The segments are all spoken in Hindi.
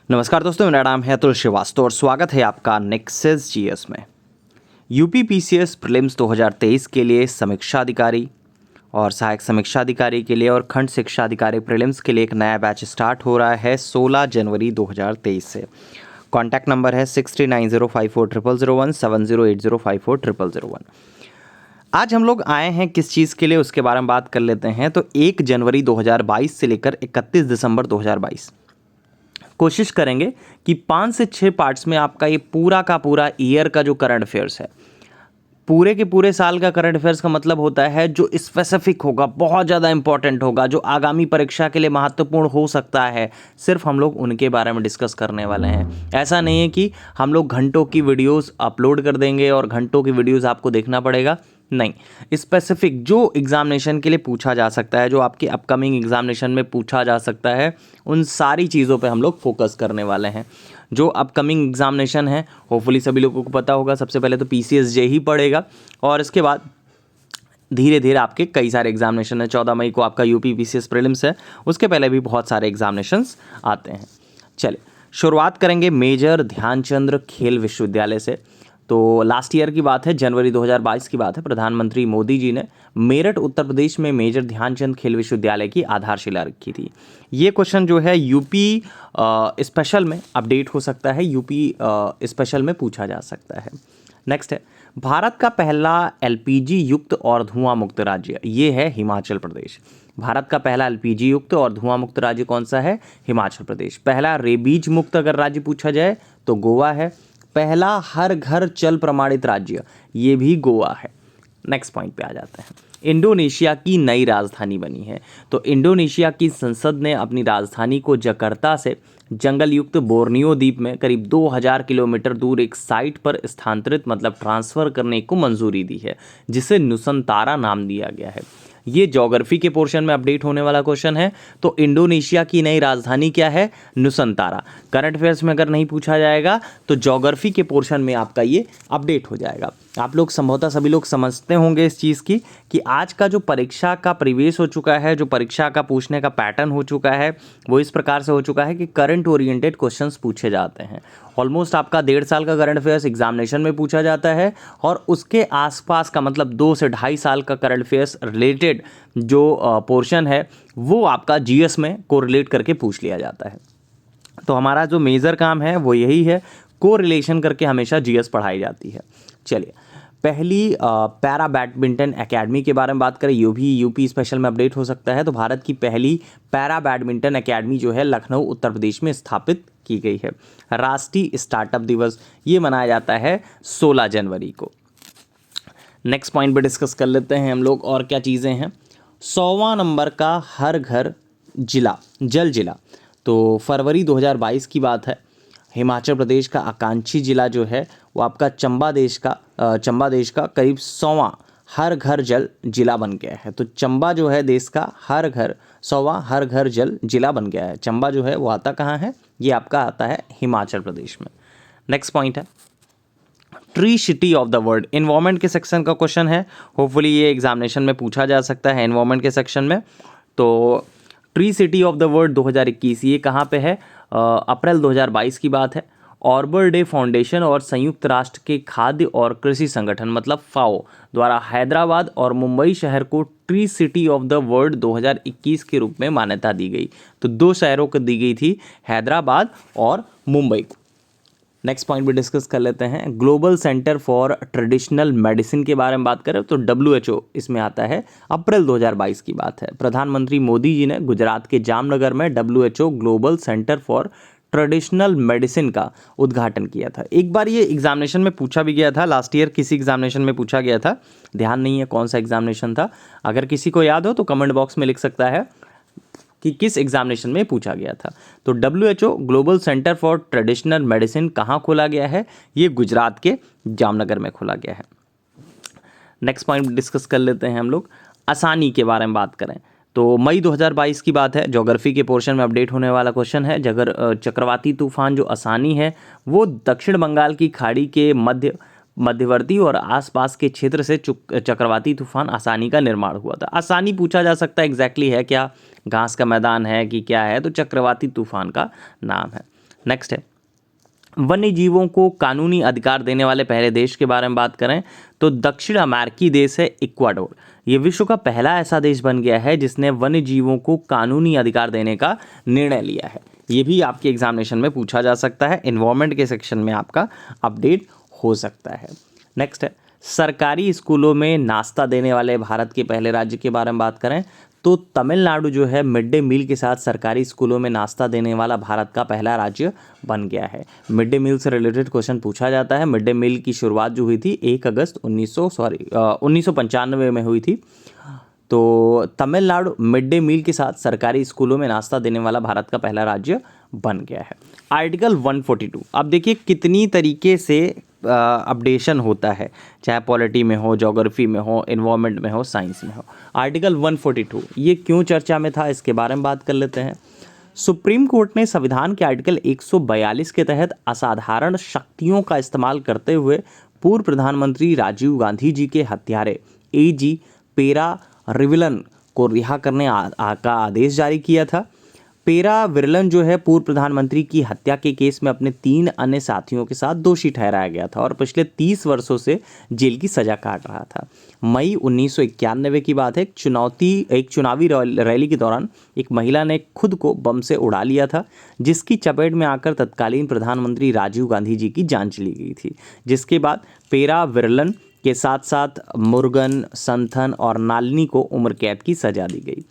नमस्कार दोस्तों, मेरा नाम है अतुल श्रीवास्तव और स्वागत है आपका नेक्सस जीएस में। यूपी पीसीएस प्रीलिम्स 2023 के लिए समीक्षा अधिकारी और सहायक समीक्षा अधिकारी के लिए और खंड शिक्षा अधिकारी प्रीलिम्स के लिए एक नया बैच स्टार्ट हो रहा है 16 जनवरी 2023 से। कॉन्टैक्ट नंबर है 6390540001 7080540001। आज हम लोग आए हैं किस चीज़ के लिए, उसके बारे में बात कर लेते हैं। तो 1 जनवरी 2022 से लेकर 31 दिसंबर 2022 कोशिश करेंगे कि 5 से 6 पार्ट्स में आपका ये पूरा का पूरा ईयर का जो करंट अफेयर्स है, पूरे के पूरे साल का करंट अफेयर्स का मतलब होता है जो स्पेसिफिक होगा, बहुत ज़्यादा इंपॉर्टेंट होगा, जो आगामी परीक्षा के लिए महत्वपूर्ण हो सकता है, सिर्फ हम लोग उनके बारे में डिस्कस करने वाले हैं। ऐसा नहीं है कि हम लोग घंटों की वीडियोस अपलोड कर देंगे और घंटों की वीडियोस आपको देखना पड़ेगा, नहीं। स्पेसिफिक जो एग्जामिनेशन के लिए पूछा जा सकता है, जो आपके अपकमिंग एग्जामिनेशन में पूछा जा सकता है, उन सारी चीज़ों पे हम लोग फोकस करने वाले हैं। जो अपकमिंग एग्जामिनेशन है, होपफुली सभी लोगों को पता होगा, सबसे पहले तो पीसीएस जे ही पड़ेगा और इसके बाद धीरे धीरे आपके कई सारे एग्जामिनेशन है। 14 मई को आपका यूपी पीसीएस प्रीलिम्स है, उसके पहले भी बहुत सारे एग्जामिनेशंस आते हैं। चलिए शुरुआत करेंगे मेजर ध्यानचंद खेल विश्वविद्यालय से। तो लास्ट ईयर की बात है, जनवरी 2022 की बात है। प्रधानमंत्री मोदी जी ने मेरठ उत्तर प्रदेश में मेजर ध्यानचंद खेल विश्वविद्यालय की आधारशिला रखी थी। ये क्वेश्चन जो है यूपी स्पेशल में अपडेट हो सकता है, यूपी स्पेशल में पूछा जा सकता है। नेक्स्ट है भारत का पहला एलपीजी युक्त और धुआं मुक्त राज्य, ये है हिमाचल प्रदेश। भारत का पहला एलपीजी युक्त और धुआं मुक्त राज्य कौन सा है? हिमाचल प्रदेश। पहला रेबीज मुक्त अगर राज्य पूछा जाए तो गोवा है। पहला हर घर जल प्रमाणित राज्य, ये भी गोवा है। नेक्स्ट पॉइंट पे आ जाते हैं। इंडोनेशिया की नई राजधानी बनी है। तो इंडोनेशिया की संसद ने अपनी राजधानी को जकार्ता से जंगल युक्त बोर्नियो द्वीप में करीब 2000 किलोमीटर दूर एक साइट पर स्थानांतरित मतलब ट्रांसफर करने को मंजूरी दी है, जिसे नुसंतारा नाम दिया गया है। ये ज्योग्राफी के पोर्शन में अपडेट होने वाला क्वेश्चन है। तो इंडोनेशिया की नई राजधानी क्या है? नुसंतारा। करंट अफेयर्स में अगर नहीं पूछा जाएगा तो ज्योग्राफी के पोर्शन में आपका ये अपडेट हो जाएगा। आप लोग संभवतः सभी लोग समझते होंगे इस चीज़ की कि आज का जो परीक्षा का परिवेश हो चुका है, जो परीक्षा का पूछने का पैटर्न हो चुका है, वो इस प्रकार से हो चुका है कि करंट ओरिएंटेड क्वेश्चंस पूछे जाते हैं। ऑलमोस्ट आपका 1.5 साल का करंट अफेयर्स एग्जामिनेशन में पूछा जाता है और उसके आसपास का मतलब 2 से 2.5 साल का करंट अफेयर्स रिलेटेड जो पोर्शन है वो आपका जीएस में कोरिलेट करके पूछ लिया जाता है। तो हमारा जो मेजर काम है वो यही है, कोरिलेशन करके हमेशा जीएस पढ़ाई जाती है। चलिए पहली पैरा बैडमिंटन एकेडमी के बारे में बात करें, ये भी यूपी स्पेशल में अपडेट हो सकता है। तो भारत की पहली पैरा बैडमिंटन एकेडमी जो है लखनऊ उत्तर प्रदेश में स्थापित की गई है। राष्ट्रीय स्टार्टअप दिवस ये मनाया जाता है 16 जनवरी को। नेक्स्ट पॉइंट पे डिस्कस कर लेते हैं हम लोग और क्या चीज़ें हैं। 100वां नंबर का हर घर जिला जल जिला, तो फरवरी 2022 की बात है। हिमाचल प्रदेश का आकांक्षी जिला जो है वो आपका चंबा देश का करीब 100वां हर घर जल जिला बन गया है। तो चंबा जो है देश का 100वां हर घर जल जिला बन गया है। चंबा जो है वो आता कहाँ है? ये आपका आता है हिमाचल प्रदेश में। नेक्स्ट पॉइंट है tree city of the world, environment के सेक्शन का क्वेश्चन है। होपफुली ये एग्जामिनेशन में पूछा जा सकता है एनवायरमेंट के सेक्शन में। तो tree city of the world 2021 ये कहाँ पे है? अप्रैल 2022 की बात है। ऑर्बर डे फाउंडेशन और संयुक्त राष्ट्र के खाद्य और कृषि संगठन मतलब फाओ द्वारा हैदराबाद और मुंबई शहर को tree city of the world 2021 के रूप में मान्यता दी गई। तो 2 शहरों को दी गई थी, हैदराबाद और मुंबई को। नेक्स्ट पॉइंट भी डिस्कस कर लेते हैं। Global centre for traditional medicine के बारे में बात करें तो WHO इसमें आता है। अप्रैल 2022 की बात है। प्रधानमंत्री मोदी जी ने गुजरात के जामनगर में WHO global centre for traditional medicine का उद्घाटन किया था। एक बार ये एग्जामिनेशन में पूछा भी गया था, लास्ट ईयर किसी एग्जामिनेशन में पूछा गया था, ध्यान नहीं है कौन सा एग्जामिनेशन था। अगर किसी को याद हो तो कमेंट बॉक्स में लिख सकता है कि किस एग्जामिनेशन में पूछा गया था। तो WHO global centre for traditional medicine कहाँ खोला गया है? ये गुजरात के जामनगर में खोला गया है। नेक्स्ट पॉइंट डिस्कस कर लेते हैं हम लोग। आसानी के बारे में बात करें तो मई 2022 की बात है। ज्योग्राफी के पोर्शन में अपडेट होने वाला क्वेश्चन है। चक्रवाती तूफान जो आसानी है वो दक्षिण बंगाल की खाड़ी के मध्यवर्ती और आसपास के क्षेत्र से चक्रवाती तूफान आसानी का निर्माण हुआ था। आसानी पूछा जा सकता है एग्जैक्टली है क्या, घास का मैदान है कि क्या है? तो चक्रवाती तूफान का नाम है। नेक्स्ट है, वन्य जीवों को कानूनी अधिकार देने वाले पहले देश के बारे में बात करें तो दक्षिण अमेरिकी देश है इक्वाडोर। ये विश्व का पहला ऐसा देश बन गया है जिसने वन्य जीवों को कानूनी अधिकार देने का निर्णय लिया है। ये भी आपके एग्जामिनेशन में पूछा जा सकता है, एनवायरमेंट के सेक्शन में आपका अपडेट हो सकता है। नेक्स्ट है, सरकारी स्कूलों में नाश्ता देने वाले भारत के पहले राज्य के बारे में बात करें तो तमिलनाडु जो है मिड डे मील के साथ सरकारी स्कूलों में नाश्ता देने वाला भारत का पहला राज्य बन गया है। मिड डे मील से रिलेटेड क्वेश्चन पूछा जाता है। मिड डे मील की शुरुआत जो हुई थी 1 अगस्त 1995 में हुई थी। तो तमिलनाडु मिड डे मील के साथ सरकारी स्कूलों में नाश्ता देने वाला भारत का पहला राज्य बन गया है। आर्टिकल 142, अब देखिए कितनी तरीके से अपडेशन होता है, चाहे पॉलिटी में हो, ज्योग्राफी में हो, एनवायरनमेंट में हो, साइंस में हो। आर्टिकल 142 ये क्यों चर्चा में था, इसके बारे में बात कर लेते हैं। सुप्रीम कोर्ट ने संविधान के आर्टिकल 142 के तहत असाधारण शक्तियों का इस्तेमाल करते हुए पूर्व प्रधानमंत्री राजीव गांधी जी के हत्यारे AG पेराविरलन को रिहा करने का आदेश जारी किया था। पेराविरलन जो है पूर्व प्रधानमंत्री की हत्या के केस में अपने 3 अन्य साथियों के साथ दोषी ठहराया गया था और पिछले 30 वर्षों से जेल की सजा काट रहा था। मई 1991 की बात है, एक चुनावी रैली के दौरान एक महिला ने खुद को बम से उड़ा लिया था, जिसकी चपेट में आकर तत्कालीन प्रधानमंत्री राजीव गांधी जी की जान चली गई थी। जिसके बाद पेराविरलन के साथ साथ मुरुगन, संथन और नालिनी को उम्र कैद की सजा दी गई।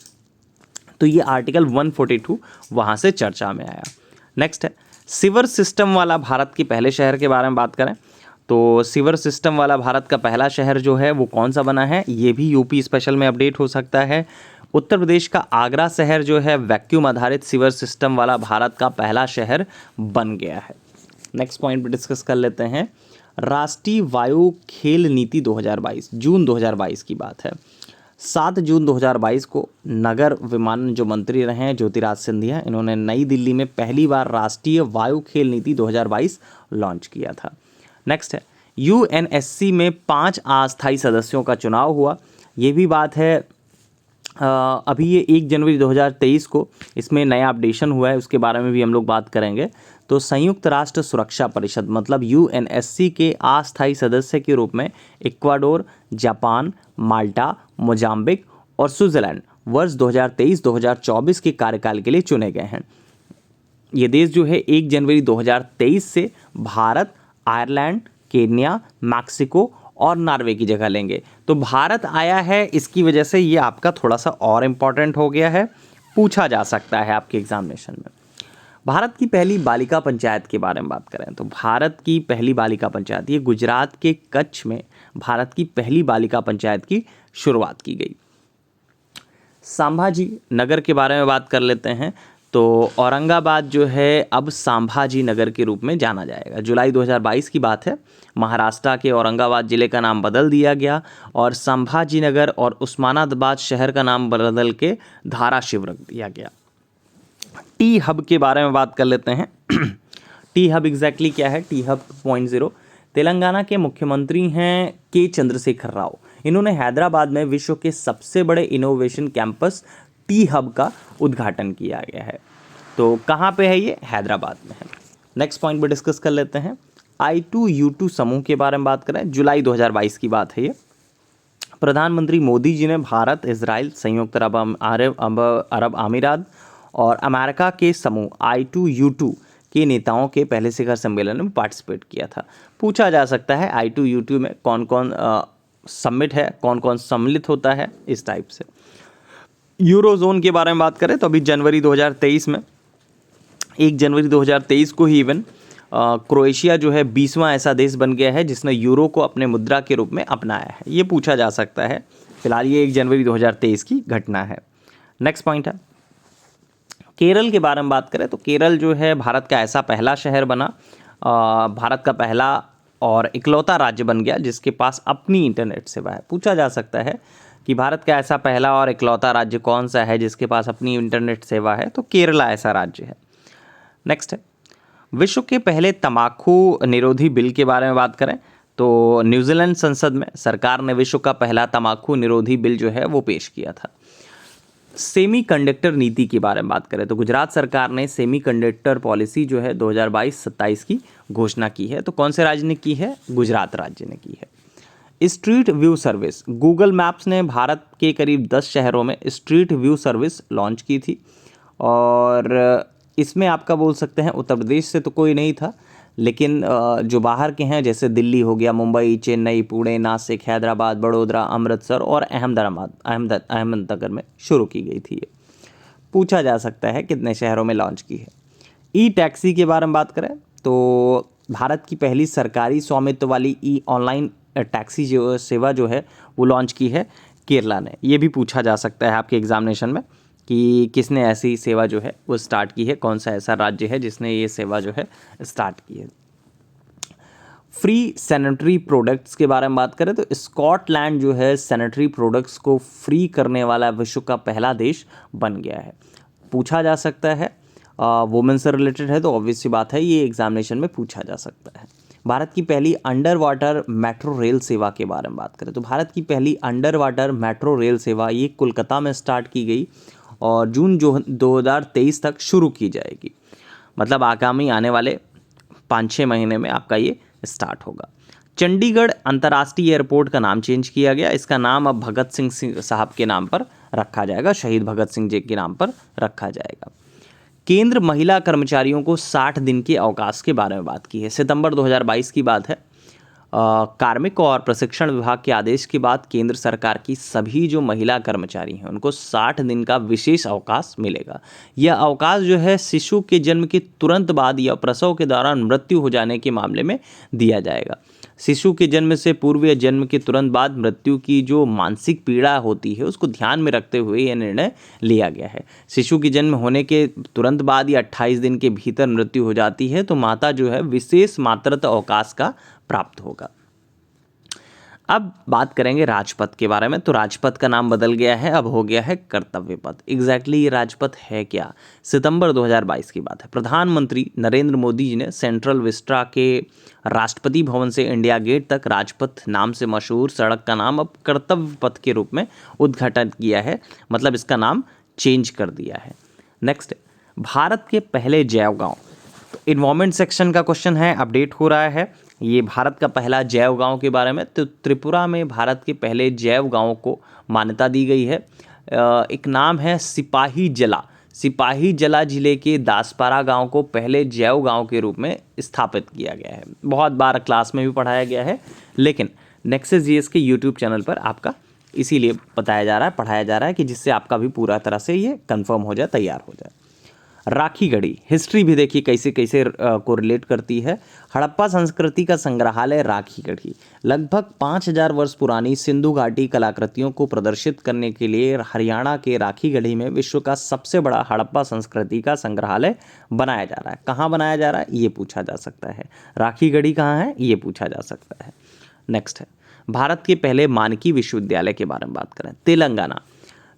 तो ये आर्टिकल 142 वहाँ से चर्चा में आया। नेक्स्ट है, सीवर सिस्टम वाला भारत के पहले शहर के बारे में बात करें तो सीवर सिस्टम वाला भारत का पहला शहर जो है वो कौन सा बना है, ये भी यूपी स्पेशल में अपडेट हो सकता है। उत्तर प्रदेश का आगरा शहर जो है वैक्यूम आधारित सीवर सिस्टम वाला भारत का पहला शहर बन गया है। नेक्स्ट पॉइंट पर डिस्कस कर लेते हैं, राष्ट्रीय वायु खेल नीति 2022, जून 2022 की बात है। 7 जून 2022 को नगर विमानन जो मंत्री रहे हैं ज्योतिराज सिंधिया, इन्होंने नई दिल्ली में पहली बार राष्ट्रीय वायु खेल नीति 2022 लॉन्च किया था। नेक्स्ट है, UNSC में 5 अस्थायी सदस्यों का चुनाव हुआ। ये भी बात है अभी ये 1 जनवरी 2023 को इसमें नया अपडेशन हुआ है, उसके बारे में भी हम लोग बात करेंगे। तो संयुक्त राष्ट्र सुरक्षा परिषद मतलब UNSC के अस्थायी सदस्य के रूप में इक्वाडोर, जापान, माल्टा, मोजाम्बिक और स्विट्जरलैंड वर्ष 2023-2024 के कार्यकाल के लिए चुने गए हैं। ये देश जो है 1 जनवरी 2023 से भारत, आयरलैंड, केन्या, मैक्सिको और नॉर्वे की जगह लेंगे। तो भारत आया है, इसकी वजह से ये आपका थोड़ा सा और इम्पॉर्टेंट हो गया है, पूछा जा सकता है आपके एग्जामिनेशन में। भारत की पहली बालिका पंचायत के बारे में बात करें तो भारत की पहली बालिका पंचायत, ये गुजरात के कच्छ में भारत की पहली बालिका पंचायत की शुरुआत की गई। संभाजी नगर के बारे में बात कर लेते हैं तो औरंगाबाद जो है अब संभाजी नगर के रूप में जाना जाएगा। जुलाई 2022 की बात है, महाराष्ट्र के औरंगाबाद जिले का नाम बदल दिया गया और संभाजी नगर और उस्मानाबाद शहर का नाम बदल के धाराशिव रख दिया गया। टी हब के बारे में बात कर लेते हैं। टी हब एग्जैक्टली क्या है? टी हब 2.0 तेलंगाना के मुख्यमंत्री हैं के चंद्रशेखर राव। इन्होंने हैदराबाद में विश्व के सबसे बड़े इनोवेशन कैंपस टी हब का उद्घाटन किया गया है। तो कहाँ पे है ये? हैदराबाद में है। नेक्स्ट पॉइंट पे डिस्कस कर लेते हैं। I2U2 समूह के बारे में बात करें, जुलाई 2022 की बात है ये। प्रधानमंत्री मोदी जी ने भारत, इजराइल, संयुक्त अरब अमीरात और अमेरिका के समूह I2U2 के नेताओं के पहले शिखर सम्मेलन में पार्टिसिपेट किया था। पूछा जा सकता है I2U2 में कौन कौन समिट है, कौन कौन सम्मिलित होता है, इस टाइप से। यूरोजोन के बारे में बात करें तो अभी जनवरी 2023 में 1 जनवरी 2023 को ही इवन क्रोएशिया जो है 20वां ऐसा देश बन गया है जिसने यूरो को अपने मुद्रा के रूप में अपनाया है। ये पूछा जा सकता है। फिलहाल ये 1 जनवरी 2023 की घटना है। नेक्स्ट पॉइंट है केरल के बारे में बात करें तो केरल जो है भारत का ऐसा पहला शहर बना, भारत का पहला और इकलौता राज्य बन गया जिसके पास अपनी इंटरनेट सेवा है। पूछा जा सकता है कि भारत का ऐसा पहला और इकलौता राज्य कौन सा है जिसके पास अपनी इंटरनेट सेवा है, तो केरला ऐसा राज्य है। नेक्स्ट है विश्व के पहले तंबाकू निरोधी बिल के बारे में बात करें तो न्यूजीलैंड संसद में सरकार ने विश्व का पहला तंबाकू निरोधी बिल जो है वो पेश किया था। सेमीकंडक्टर नीति के बारे में बात करें तो गुजरात सरकार ने सेमीकंडक्टर पॉलिसी जो है 2022-27 की घोषणा की है। तो कौन से राज्य ने की है? गुजरात राज्य ने की है। Street view service, Google maps ने भारत के करीब 10 शहरों में स्ट्रीट व्यू सर्विस लॉन्च की थी और इसमें आपका बोल सकते हैं उत्तर प्रदेश से तो कोई नहीं था, लेकिन जो बाहर के हैं जैसे दिल्ली हो गया, मुंबई, चेन्नई, पुणे, नासिक, हैदराबाद, बड़ौदा, अमृतसर और अहमदनगर में शुरू की गई थी। ये पूछा जा सकता है कितने शहरों में लॉन्च की है। ई टैक्सी के बारे में बात करें तो भारत की पहली सरकारी स्वामित्व वाली ई ऑनलाइन टैक्सी जो सेवा जो है वो लॉन्च की है केरला ने। ये भी पूछा जा सकता है आपके एग्जामिनेशन में कि किसने ऐसी सेवा जो है वो स्टार्ट की है, कौन सा ऐसा राज्य है जिसने ये सेवा जो है स्टार्ट की है। फ्री सैनिटरी प्रोडक्ट्स के बारे में बात करें तो स्कॉटलैंड जो है सैनिटरी प्रोडक्ट्स को फ्री करने वाला विश्व का पहला देश बन गया है। पूछा जा सकता है, वुमेन से रिलेटेड है तो ऑब्वियस सी बात है ये एग्जामिनेशन में पूछा जा सकता है। भारत की पहली अंडर वाटर मेट्रो रेल सेवा के बारे में बात करें तो भारत की पहली अंडर वाटर मेट्रो रेल सेवा ये कोलकाता में स्टार्ट की गई और जून 2023 तक शुरू की जाएगी। मतलब आगामी आने वाले 5-6 महीने में आपका ये स्टार्ट होगा। चंडीगढ़ अंतर्राष्ट्रीय एयरपोर्ट का नाम चेंज किया गया। इसका नाम अब भगत सिंह साहब के नाम पर रखा जाएगा, शहीद भगत सिंह जी के नाम पर रखा जाएगा। केंद्र महिला कर्मचारियों को 60 दिन के अवकाश के बारे में बात की है। सितंबर 2022 की बात है। कार्मिक और प्रशिक्षण विभाग के आदेश के बाद केंद्र सरकार की सभी जो महिला कर्मचारी हैं उनको 60 दिन का विशेष अवकाश मिलेगा। यह अवकाश जो है शिशु के जन्म के तुरंत बाद या प्रसव के दौरान मृत्यु हो जाने के मामले में दिया जाएगा। शिशु के जन्म से पूर्व या जन्म के तुरंत बाद मृत्यु की जो मानसिक पीड़ा होती है उसको ध्यान में रखते हुए यह निर्णय लिया गया है। शिशु के जन्म होने के तुरंत बाद या 28 दिन के भीतर मृत्यु हो जाती है तो माता जो है विशेष मातृत्व अवकाश का प्राप्त होगा। अब बात करेंगे राजपथ के बारे में। तो राजपथ का नाम बदल गया है, अब हो गया है कर्तव्य पथ। एग्जैक्टली ये राजपथ है क्या? सितंबर 2022 की बात है। प्रधानमंत्री नरेंद्र मोदी जी ने सेंट्रल विस्टा के राष्ट्रपति भवन से इंडिया गेट तक राजपथ नाम से मशहूर सड़क का नाम अब कर्तव्य पथ के रूप में उद्घाटन किया है, मतलब इसका नाम चेंज कर दिया है। नेक्स्ट, भारत के पहले जैव गांव। इन्वायरमेंट सेक्शन का क्वेश्चन है, अपडेट हो रहा है। ये भारत का पहला जैव गांव के बारे में। तो त्रिपुरा में भारत के पहले जैव गांव को मान्यता दी गई है। एक नाम है सिपाही जला। सिपाही जला जिले के दासपारा गांव को पहले जैव गांव के रूप में स्थापित किया गया है। बहुत बार क्लास में भी पढ़ाया गया है, लेकिन नेक्सस जीएस के यूट्यूब चैनल पर आपका इसीलिए बताया जा रहा है, पढ़ाया जा रहा है कि जिससे आपका भी पूरा तरह से ये कंफर्म हो जाए, तैयार हो जाए। राखी गढ़ी, हिस्ट्री भी देखिए कैसे कैसे कोरिलेट करती है। हड़प्पा संस्कृति का संग्रहालय राखी गढ़ी लगभग 5000 वर्ष पुरानी सिंधु घाटी कलाकृतियों को प्रदर्शित करने के लिए हरियाणा के राखी गढ़ी में विश्व का सबसे बड़ा हड़प्पा संस्कृति का संग्रहालय बनाया जा रहा है। कहाँ बनाया जा रहा है ये पूछा जा सकता है। राखी गढ़ी कहाँ है ये पूछा जा सकता है। नेक्स्ट है भारत के पहले मानकी विश्वविद्यालय के बारे में बात करें।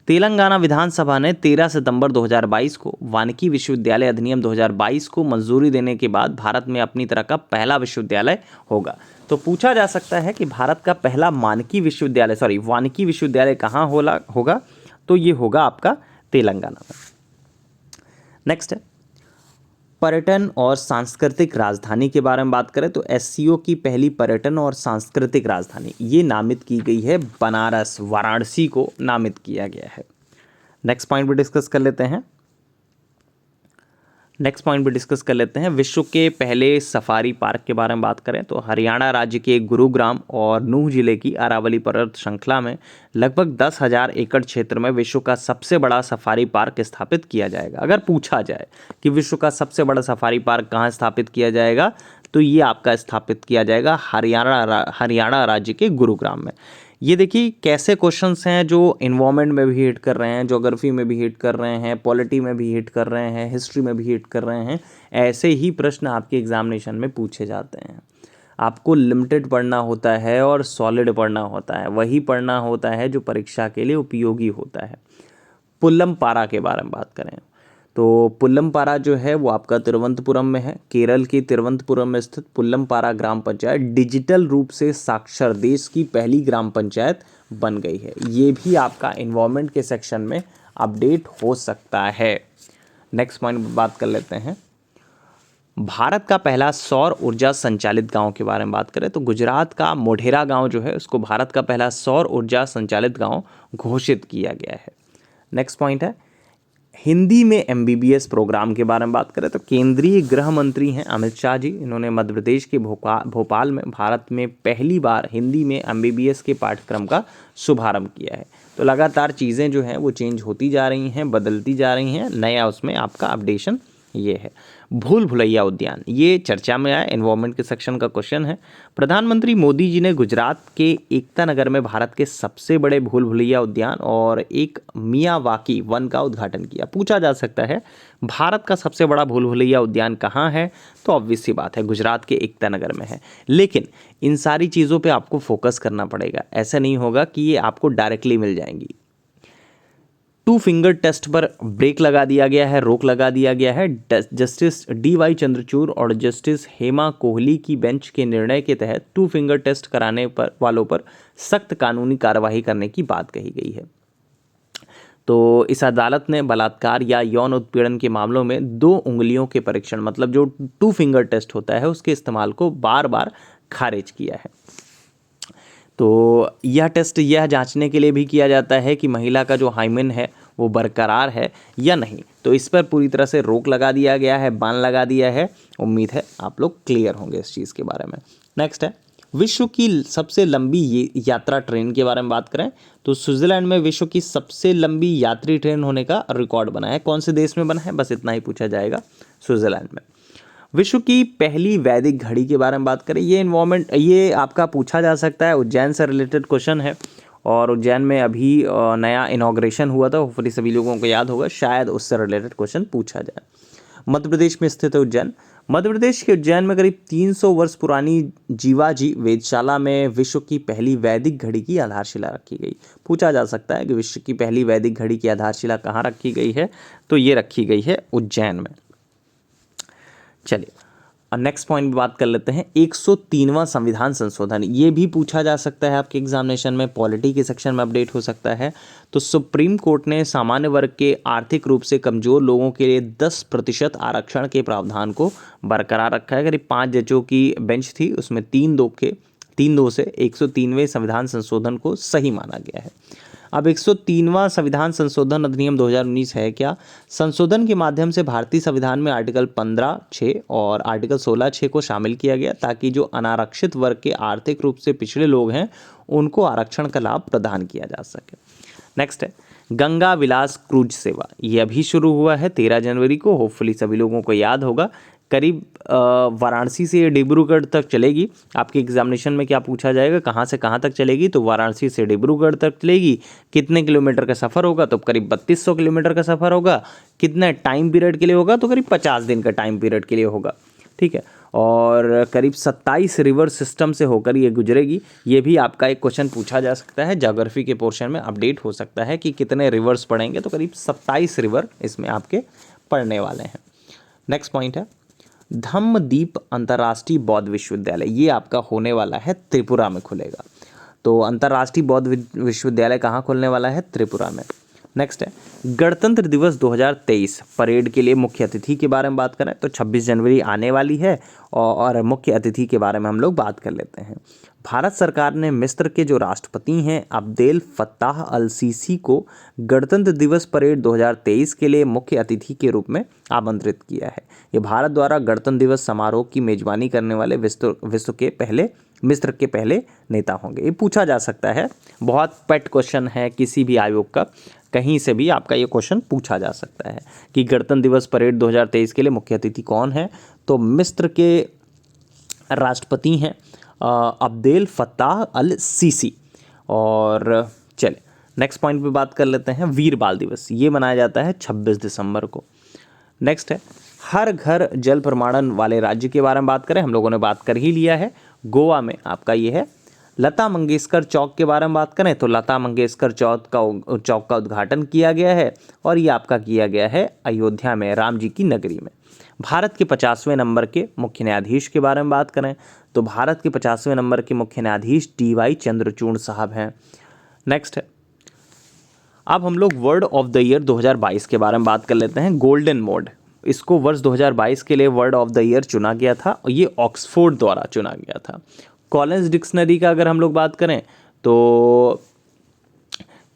तेलंगाना विधानसभा ने 13 सितंबर 2022 को वानिकी विश्वविद्यालय अधिनियम 2022 को मंजूरी देने के बाद भारत में अपनी तरह का पहला विश्वविद्यालय होगा। तो पूछा जा सकता है कि भारत का पहला वानिकी विश्वविद्यालय कहाँ होगा? तो ये होगा आपका तेलंगाना में। नेक्स्ट है पर्यटन और सांस्कृतिक राजधानी के बारे में बात करें तो एससीओ की पहली पर्यटन और सांस्कृतिक राजधानी ये नामित की गई है बनारस, वाराणसी को नामित किया गया है। नेक्स्ट पॉइंट भी डिस्कस कर लेते हैं। विश्व के पहले सफारी पार्क के बारे में बात करें तो हरियाणा राज्य के गुरुग्राम और नूह जिले की अरावली पर्वत श्रृंखला में लगभग 10,000 एकड़ क्षेत्र में विश्व का सबसे बड़ा सफारी पार्क स्थापित किया जाएगा। अगर पूछा जाए कि विश्व का सबसे बड़ा सफारी पार्क कहाँ स्थापित किया जाएगा तो ये आपका स्थापित किया जाएगा हरियाणा राज्य के गुरुग्राम में। ये देखिए कैसे क्वेश्चंस हैं जो इन्वायरमेंट में भी हिट कर रहे हैं, ज्योग्राफी में भी हिट कर रहे हैं, पॉलिटी में भी हिट कर रहे हैं, हिस्ट्री में भी हिट कर रहे हैं। ऐसे ही प्रश्न आपके एग्जामिनेशन में पूछे जाते हैं। आपको लिमिटेड पढ़ना होता है और सॉलिड पढ़ना होता है, वही पढ़ना होता है जो परीक्षा के लिए उपयोगी होता है। पुल्लमपारा के बारे में बात करें तो पुल्लमपारा जो है वो आपका तिरुवनंतपुरम में है। केरल के तिरुवनंतपुरम में स्थित पुल्लमपारा ग्राम पंचायत डिजिटल रूप से साक्षर देश की पहली ग्राम पंचायत बन गई है। ये भी आपका इन्वायरमेंट के सेक्शन में अपडेट हो सकता है। नेक्स्ट पॉइंट बात कर लेते हैं, भारत का पहला सौर ऊर्जा संचालित गांव के बारे में बात करें तो गुजरात का मोढेरा गांव जो है उसको भारत का पहला सौर ऊर्जा संचालित गांव घोषित किया गया है। नेक्स्ट पॉइंट है, हिंदी में एमबीबीएस प्रोग्राम के बारे में बात करें तो केंद्रीय गृह मंत्री हैं अमित शाह जी, इन्होंने मध्य प्रदेश के भोपाल में भारत में पहली बार हिंदी में एमबीबीएस के पाठ्यक्रम का शुभारंभ किया है। तो लगातार चीज़ें जो हैं वो चेंज होती जा रही हैं, बदलती जा रही हैं, नया उसमें आपका अपडेशन ये है। भूल भुलैया उद्यान, ये चर्चा में आया, एनवायरमेंट के सेक्शन का क्वेश्चन है। प्रधानमंत्री मोदी जी ने गुजरात के एकता नगर में भारत के सबसे बड़े भूल भुलैया उद्यान और एक मियावाकी वन का उद्घाटन किया। पूछा जा सकता है भारत का सबसे बड़ा भूल भुलैया उद्यान कहाँ है, तो ऑब्वियस सी बात है गुजरात के एकता नगर में है। लेकिन इन सारी चीज़ों पर आपको फोकस करना पड़ेगा, ऐसा नहीं होगा कि ये आपको डायरेक्टली मिल जाएंगी। 2 फिंगर टेस्ट पर ब्रेक लगा दिया गया है, रोक लगा दिया गया है। जस्टिस DY चंद्रचूड़ और जस्टिस हेमा कोहली की बेंच के निर्णय के तहत 2 फिंगर टेस्ट कराने पर वालों पर सख्त कानूनी कार्रवाई करने की बात कही गई है। तो इस अदालत ने बलात्कार या यौन उत्पीड़न के मामलों में 2 उंगलियों के परीक्षण, मतलब जो 2 फिंगर टेस्ट होता है उसके इस्तेमाल को बार बार खारिज किया है। तो यह टेस्ट यह जांचने के लिए भी किया जाता है कि महिला का जो हाइमेन है वो बरकरार है या नहीं। तो इस पर पूरी तरह से रोक लगा दिया गया है, बान लगा दिया है। उम्मीद है आप लोग क्लियर होंगे इस चीज़ के बारे में। नेक्स्ट है, विश्व की सबसे लंबी यात्रा ट्रेन के बारे में बात करें तो स्विट्जरलैंड में विश्व की सबसे लंबी यात्री ट्रेन होने का रिकॉर्ड बना है। कौन से देश में बना है, बस इतना ही पूछा जाएगा, स्विट्जरलैंड में। विश्व की पहली वैदिक घड़ी के बारे में बात करें, ये आपका पूछा जा सकता है, उज्जैन से रिलेटेड क्वेश्चन है और उज्जैन में अभी नया इनॉग्रेशन हुआ था, होपफुली सभी लोगों को याद होगा, शायद उससे रिलेटेड क्वेश्चन पूछा जाए। मध्य प्रदेश में स्थित है उज्जैन। मध्य प्रदेश के उज्जैन में करीब 300 वर्ष पुरानी जीवाजी वेधशाला में विश्व की पहली वैदिक घड़ी की आधारशिला रखी गई। पूछा जा सकता है कि विश्व की पहली वैदिक घड़ी की आधारशिला कहाँ रखी गई है, तो ये रखी गई है उज्जैन में। चलिए नेक्स्ट पॉइंट भी बात कर लेते हैं, 103वां संविधान संशोधन, ये भी पूछा जा सकता है आपके एग्जामिनेशन में, पॉलिटी के सेक्शन में अपडेट हो सकता है। तो सुप्रीम कोर्ट ने सामान्य वर्ग के आर्थिक रूप से कमजोर लोगों के लिए 10% आरक्षण के प्रावधान को बरकरार रखा है। करीब 5 जजों की बेंच थी, उसमें 3-2 से 103वें संविधान संशोधन को सही माना गया है। अब 103वां संविधान संशोधन अधिनियम 2019 है क्या? संशोधन के माध्यम से भारतीय संविधान में आर्टिकल 15(6) और आर्टिकल 16(6) को शामिल किया गया ताकि जो अनारक्षित वर्ग के आर्थिक रूप से पिछड़े लोग हैं उनको आरक्षण का लाभ प्रदान किया जा सके। नेक्स्ट है गंगा विलास क्रूज सेवा, ये अभी शुरू हुआ है 13 जनवरी को, होपफुली सभी लोगों को याद होगा। करीब वाराणसी से डिब्रूगढ़ तक चलेगी। आपके एग्जामिनेशन में क्या पूछा जाएगा, कहाँ से कहाँ तक चलेगी, तो वाराणसी से डिब्रूगढ़ तक चलेगी। कितने किलोमीटर का सफ़र होगा, तो करीब 3200 किलोमीटर का सफ़र होगा। कितने टाइम पीरियड के लिए होगा, तो करीब 50 दिन का टाइम पीरियड के लिए होगा, ठीक है। और करीब 27 रिवर सिस्टम से होकर ये गुजरेगी। ये भी आपका एक क्वेश्चन पूछा जा सकता है, ज्योग्राफी के पोर्शन में अपडेट हो सकता है कि कितने रिवर्स पढ़ेंगे, तो करीब 27 रिवर इसमें आपके पढ़ने वाले हैं। नेक्स्ट पॉइंट है धम्मदीप अंतर्राष्ट्रीय बौद्ध विश्वविद्यालय, ये आपका होने वाला है त्रिपुरा में खुलेगा। तो अंतर्राष्ट्रीय बौद्ध विश्वविद्यालय कहाँ खुलने वाला है, त्रिपुरा में। नेक्स्ट है गणतंत्र दिवस 2023 परेड के लिए मुख्य अतिथि के बारे में बात करें तो 26 जनवरी आने वाली है और मुख्य अतिथि के बारे में हम लोग बात कर लेते हैं। भारत सरकार ने मिस्र के जो राष्ट्रपति हैं अब्देल फत्ताह अल सीसी को गणतंत्र दिवस परेड 2023 के लिए मुख्य अतिथि के रूप में आमंत्रित किया है। ये भारत द्वारा गणतंत्र दिवस समारोह की मेजबानी करने वाले मिस्र के पहले नेता होंगे। ये पूछा जा सकता है, बहुत पेट क्वेश्चन है किसी भी आयोग का, कहीं से भी आपका ये क्वेश्चन पूछा जा सकता है कि गणतंत्र दिवस परेड 2023 के लिए मुख्य अतिथि कौन है, तो मिस्र के राष्ट्रपति हैं अब्देल फत्ताह अल सीसी। और चले नेक्स्ट पॉइंट पे बात कर लेते हैं, वीर बाल दिवस, ये मनाया जाता है 26 दिसंबर को। नेक्स्ट है हर घर जल प्रमाणन वाले राज्य के बारे में बात करें, हम लोगों ने बात कर ही लिया है, गोवा में आपका ये है। लता मंगेशकर चौक के बारे में बात करें तो लता मंगेशकर चौक का उद्घाटन किया गया है और ये आपका किया गया है अयोध्या में, राम जी की नगरी में। भारत के 50वें नंबर के मुख्य न्यायाधीश के बारे में बात करें तो भारत के 50वें नंबर के मुख्य न्यायाधीश DY चंद्रचूड़ साहब हैं। नेक्स्ट है अब हम लोग वर्ड ऑफ द ईयर 2022 के बारे में बात कर लेते हैं। गोल्डन मोड, इसको वर्ष 2022 के लिए वर्ड ऑफ द ईयर चुना गया था और ये ऑक्सफोर्ड द्वारा चुना गया था। कॉलिंस डिक्शनरी का अगर हम लोग बात करें तो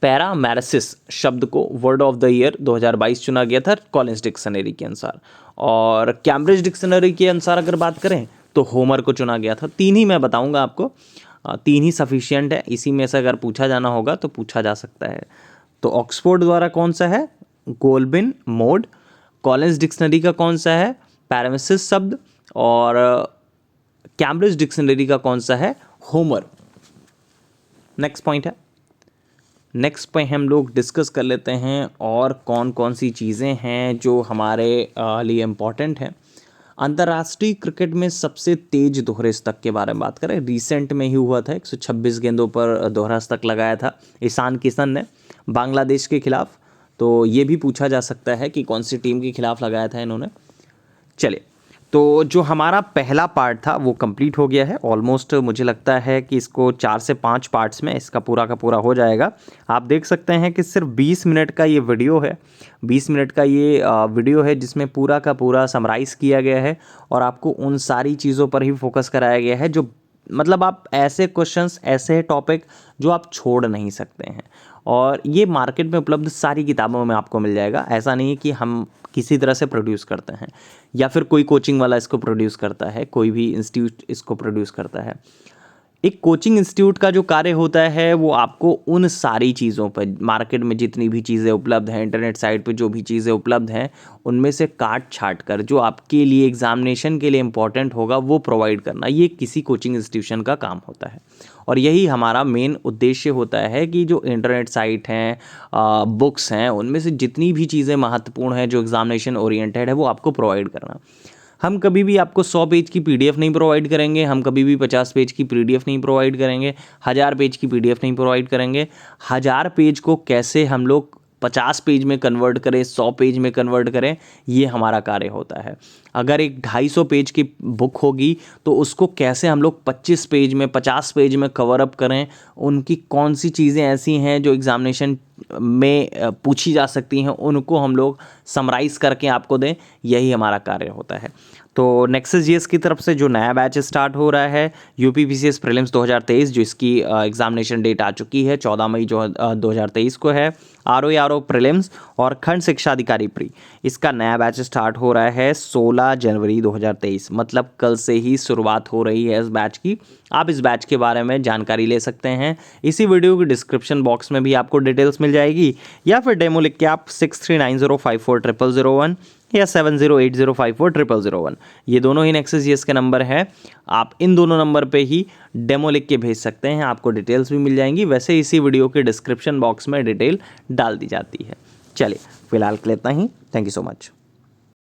पैरामेरिसिस शब्द को वर्ड ऑफ द ईयर 2022 चुना गया था कॉलिंस डिक्शनरी के अनुसार। और कैम्ब्रिज डिक्शनरी के अनुसार अगर बात करें तो होमर को चुना गया था। 3 ही मैं बताऊंगा आपको, 3 ही सफिशिएंट है, इसी में से अगर पूछा जाना होगा तो पूछा जा सकता है। तो ऑक्सफोर्ड द्वारा कौन सा है, गोल्डन मोड। कॉलिंस डिक्शनरी का कौन सा है, पैरामेरिसिस शब्द। और कैम्ब्रिज डिक्शनरी का कौन सा है, होमर। नेक्स्ट पॉइंट है, नेक्स्ट पे हम लोग डिस्कस कर लेते हैं और कौन कौन सी चीज़ें हैं जो हमारे लिए इम्पॉर्टेंट हैं। अंतर्राष्ट्रीय क्रिकेट में सबसे तेज दोहरे शतक के बारे में बात करें, रिसेंट में ही हुआ था, 126 गेंदों पर दोहरा शतक लगाया था ईशान किशन ने बांग्लादेश के खिलाफ। तो ये भी पूछा जा सकता है कि कौन सी टीम के खिलाफ लगाया था इन्होंने। चलिए, तो जो हमारा पहला पार्ट था वो कंप्लीट हो गया है ऑलमोस्ट। मुझे लगता है कि इसको 4 से 5 पार्ट्स में इसका पूरा का पूरा हो जाएगा। आप देख सकते हैं कि सिर्फ 20 मिनट का ये वीडियो है, 20 मिनट का ये वीडियो है जिसमें पूरा का पूरा समराइज़ किया गया है और आपको उन सारी चीज़ों पर ही फोकस कराया गया है जो मतलब आप ऐसे क्वेश्चंस, ऐसे टॉपिक जो आप छोड़ नहीं सकते हैं। और ये मार्केट में उपलब्ध सारी किताबों में आपको मिल जाएगा। ऐसा नहीं है कि हम किसी तरह से प्रोड्यूस करते हैं या फिर कोई कोचिंग वाला इसको प्रोड्यूस करता है, कोई भी इंस्टीट्यूट इसको प्रोड्यूस करता है। एक कोचिंग इंस्टीट्यूट का जो कार्य होता है वो आपको उन सारी चीज़ों पर, मार्केट में जितनी भी चीज़ें उपलब्ध हैं, इंटरनेट साइट पे जो भी चीज़ें उपलब्ध हैं, उनमें से काट छाट कर जो आपके लिए एग्जामिनेशन के लिए इम्पॉर्टेंट होगा वो प्रोवाइड करना, ये किसी कोचिंग इंस्टीट्यूशन का काम होता है। और यही हमारा मेन उद्देश्य होता है कि जो इंटरनेट साइट हैं, बुक्स हैं, उनमें से जितनी भी चीज़ें महत्वपूर्ण हैं जो एग्जामिनेशन ओरिएंटेड है वो आपको प्रोवाइड करना। हम कभी भी आपको 100 पेज की पीडीएफ नहीं प्रोवाइड करेंगे, हम कभी भी 50 पेज की पीडीएफ नहीं प्रोवाइड करेंगे, 1000 पेज की पीडीएफ नहीं प्रोवाइड करेंगे। 1000 पेज को कैसे हम लोग 50 पेज में कन्वर्ट करें, 100 पेज में कन्वर्ट करें, ये हमारा कार्य होता है। अगर एक 250 पेज की बुक होगी तो उसको कैसे हम लोग 25 पेज में, 50 पेज में कवर अप करें, उनकी कौन सी चीज़ें ऐसी हैं जो एग्जामिनेशन में पूछी जा सकती हैं, उनको हम लोग समराइज़ करके आपको दें, यही हमारा कार्य होता है। तो नेक्सस जीएस की तरफ से जो नया बैच स्टार्ट हो रहा है यूपीपीसीएस प्रीलिम्स 2023, जो इसकी एग्जामिनेशन डेट आ चुकी है 14 मई जो 2023 को है। आरओ प्रीलिम्स और खंड शिक्षा अधिकारी प्री, इसका नया बैच स्टार्ट हो रहा है 16 जनवरी 2023, मतलब कल से ही शुरुआत हो रही है इस बैच की। आप इस बैच के बारे में जानकारी ले सकते हैं, इसी वीडियो के डिस्क्रिप्शन बॉक्स में भी आपको डिटेल्स मिल जाएगी, या फिर डेमो लिख के आप 6390540001 या 7080540001, ये दोनों ही नेक्सस जीएस के नंबर हैं। आप इन दोनों नंबर पे ही डेमो लिख के भेज सकते हैं, आपको डिटेल्स भी मिल जाएंगी। वैसे इसी वीडियो के डिस्क्रिप्शन बॉक्स में डिटेल डाल दी जाती है। चलिए फिलहाल के लिए इतना ही। Thank you so much.